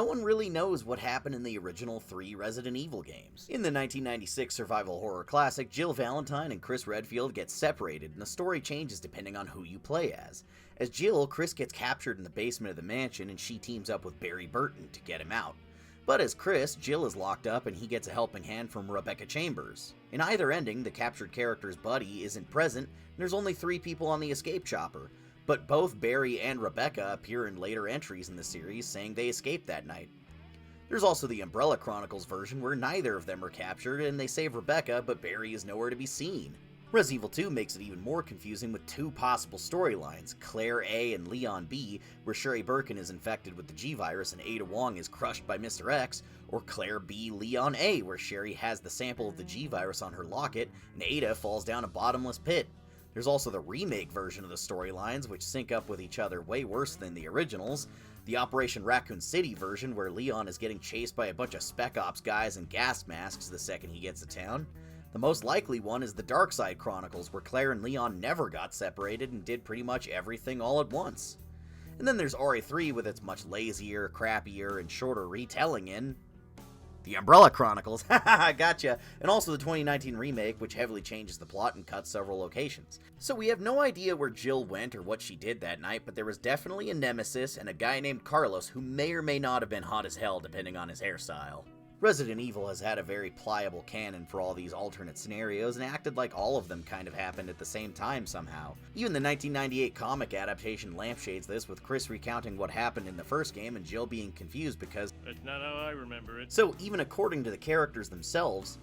No one really knows what happened in the original 3 Resident Evil games. In the 1996 survival horror classic, Jill Valentine and Chris Redfield get separated, and the story changes depending on who you play as. As Jill, Chris gets captured in the basement of the mansion, and she teams up with Barry Burton to get him out. But as Chris, Jill is locked up and he gets a helping hand from Rebecca Chambers. In either ending, the captured character's buddy isn't present, and there's only 3 people on the escape chopper. But both Barry and Rebecca appear in later entries in the series saying they escaped that night. There's also the Umbrella Chronicles version where neither of them are captured and they save Rebecca, but Barry is nowhere to be seen. Resident Evil 2 makes it even more confusing with 2 possible storylines, Claire A and Leon B, where Sherry Birkin is infected with the G-Virus and Ada Wong is crushed by Mr. X, or Claire B, Leon A, where Sherry has the sample of the G-Virus on her locket and Ada falls down a bottomless pit. There's also the remake version of the storylines, which sync up with each other way worse than the originals. The Operation Raccoon City version, where Leon is getting chased by a bunch of Spec Ops guys in gas masks the second he gets to town. The most likely one is the Dark Side Chronicles, where Claire and Leon never got separated and did pretty much everything all at once. And then there's RE3 with its much lazier, crappier, and shorter retelling in The Umbrella Chronicles, haha, gotcha, and also the 2019 remake, which heavily changes the plot and cuts several locations. So we have no idea where Jill went or what she did that night, but there was definitely a nemesis and a guy named Carlos who may or may not have been hot as hell depending on his hairstyle. Resident Evil has had a very pliable canon for all these alternate scenarios and acted like all of them kind of happened at the same time somehow. Even the 1998 comic adaptation lampshades this, with Chris recounting what happened in the first game and Jill being confused because That's not how I remember it. So even according to the characters themselves,